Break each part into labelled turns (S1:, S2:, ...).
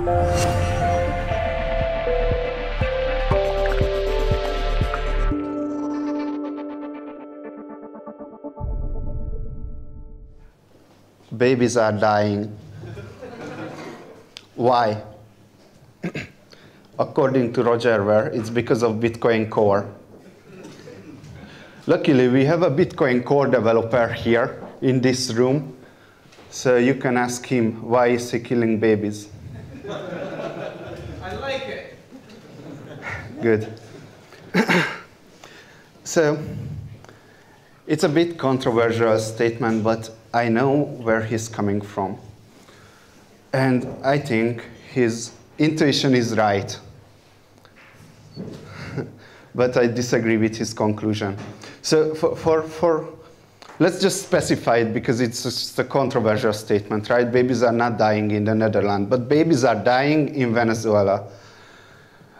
S1: Babies are dying. Why? According to Roger Ver, it's because of Bitcoin Core. Luckily, we have a Bitcoin Core developer here in this room, so you can ask him why is he killing babies.
S2: I like it.
S1: Good. So, it's a bit controversial statement, but I know where he's coming from. And I think his intuition is right. But I disagree with his conclusion. So let's just specify it because it's just a controversial statement, right? Babies are not dying in the Netherlands, but babies are dying in Venezuela.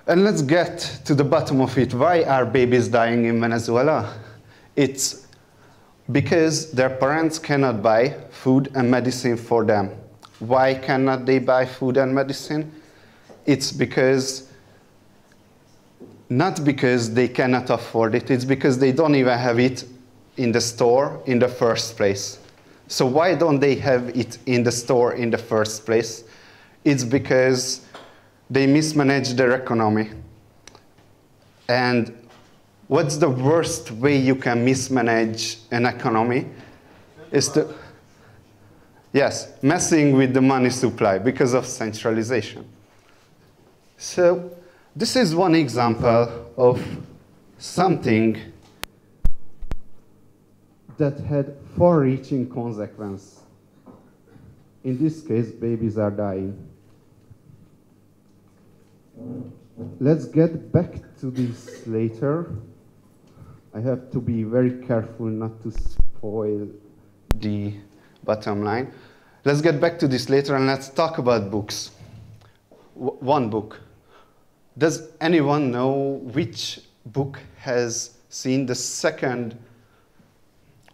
S1: And let's get to the bottom of it. Why are babies dying in Venezuela? It's because their parents cannot buy food and medicine for them. Why cannot they buy food and medicine? It's because, not because they cannot afford it, it's because they don't even have it in the store in the first place. So why don't they have it in the store in the first place? It's because they mismanage their economy. And what's the worst way you can mismanage an economy? Is to, yes, messing with the money supply because of centralization. So this is one example of something that had far-reaching consequences. In this case, babies are dying. Let's get back to this later. I have to be very careful not to spoil the bottom line. Let's get back to this later and let's talk about books. One book. Does anyone know which book has seen the second?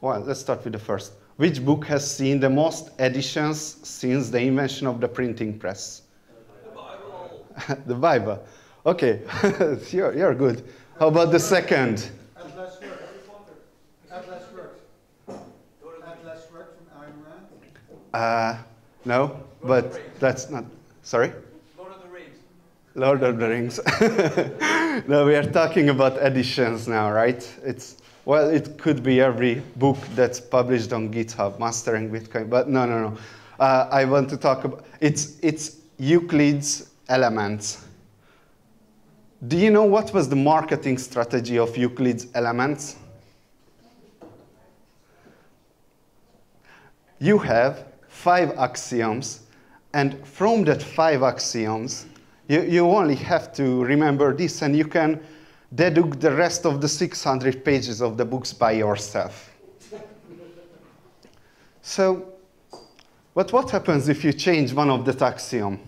S1: Well, let's start with the first. Which book has seen the most editions since the invention of the printing press?
S2: The Bible.
S1: The Bible. Okay, you're good. How about the second?
S3: Atlas Shrugged. Atlas Shrugged. Atlas Shrugged from Ayn Rand.
S1: No, but that's not. Sorry?
S2: Lord of the Rings.
S1: Lord of the Rings. No, we are talking about editions now, right? Well, it could be every book that's published on GitHub, Mastering Bitcoin, but no. I want to talk about, it's Euclid's Elements. Do you know what was the marketing strategy of Euclid's Elements? You have 5 axioms, and from that 5 axioms, you only have to remember this, and you can deduct the rest of the 600 pages of the books by yourself. So, but what happens if you change one of the axioms?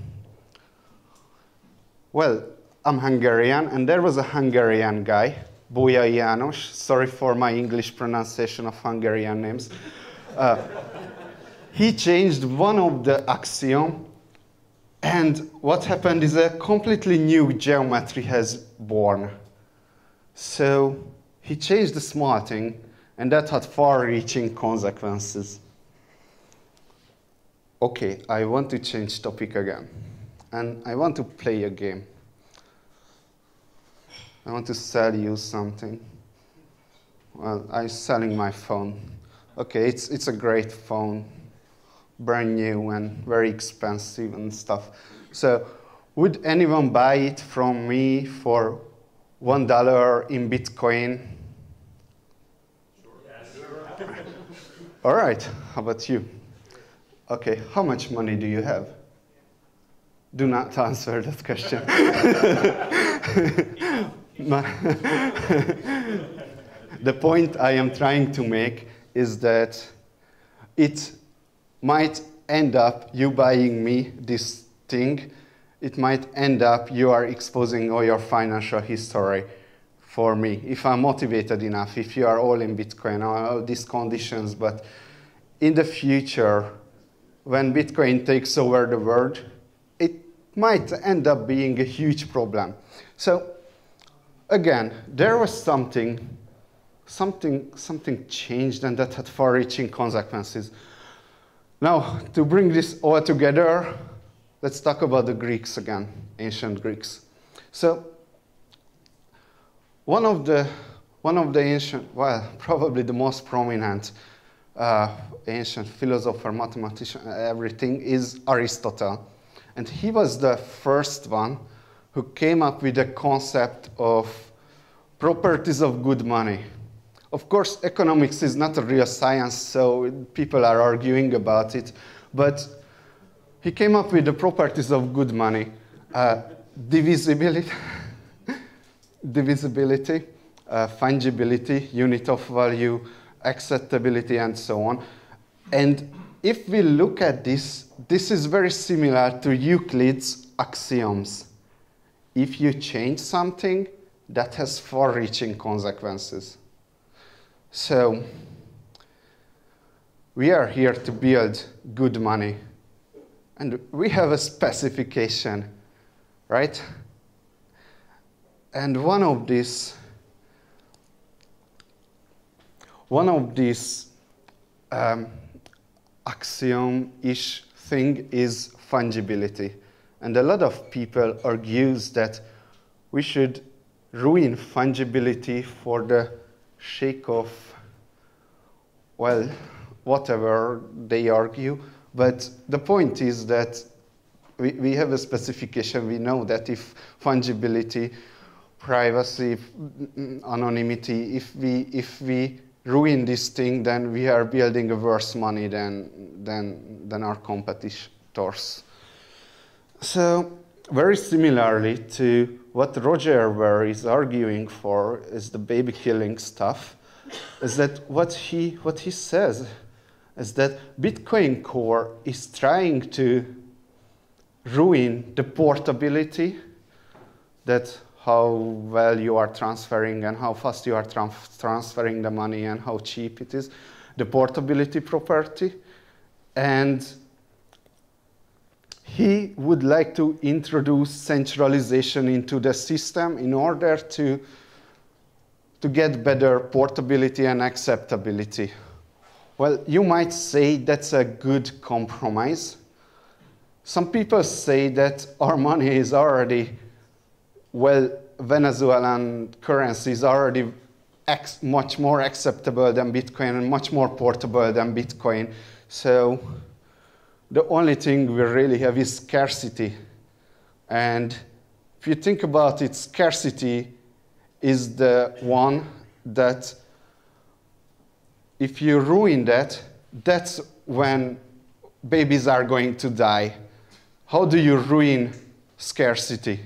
S1: Well, I'm Hungarian, and there was a Hungarian guy, Bolyai János. Sorry for my English pronunciation of Hungarian names. He changed one of the axioms, and what happened is a completely new geometry has born. So he changed the small thing, and that had far-reaching consequences. Okay, I want to change topic again, and I want to play a game. I want to sell you something. Well, I'm selling my phone. Okay, it's a great phone, brand new and very expensive and stuff. So would anyone buy it from me for $1 in Bitcoin?
S2: Sure. Yes.
S1: All right, how about you? Okay, how much money do you have? Do not answer that question. The point I am trying to make is that it might end up you buying me this thing. It might end up you are exposing all your financial history for me. If I'm motivated enough, if you are all in Bitcoin, all these conditions, but in the future, when Bitcoin takes over the world, might end up being a huge problem. So again, there was something changed, and that had far-reaching consequences. Now, to bring this all together, let's talk about the Greeks again, ancient Greeks. So one of the ancient, well, probably the most prominent ancient philosopher, mathematician, everything, is Aristotle. And he was the first one who came up with the concept of properties of good money. Of course, economics is not a real science, so people are arguing about it. But he came up with the properties of good money. Divisibility, fungibility, unit of value, acceptability, and so on. And if we look at this, this is very similar to Euclid's axioms. If you change something, that has far-reaching consequences. So we are here to build good money. And we have a specification, right? And one of these axiom-ish thing is fungibility. And a lot of people argues that we should ruin fungibility for the sake of, well, whatever they argue. But the point is that we have a specification. We know that if fungibility, privacy, anonymity, if we ruin this thing, then we are building a worse money than our competitors. So very similarly to what Roger Ver is arguing for is the baby killing stuff, is that what he says is that Bitcoin Core is trying to ruin the portability, that how well you are transferring and how fast you are transferring the money and how cheap it is, the portability property. And he would like to introduce centralization into the system in order to get better portability and acceptability. Well, you might say that's a good compromise. Some people say that our money is already, well, Venezuelan currency is already much more acceptable than Bitcoin and much more portable than Bitcoin. So the only thing we really have is scarcity. And if you think about it, scarcity is the one that if you ruin that, that's when babies are going to die. How do you ruin scarcity?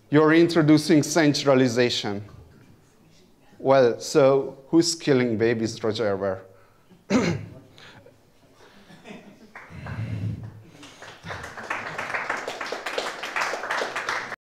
S1: You're introducing centralization. Well, so who's killing babies, Roger Ver?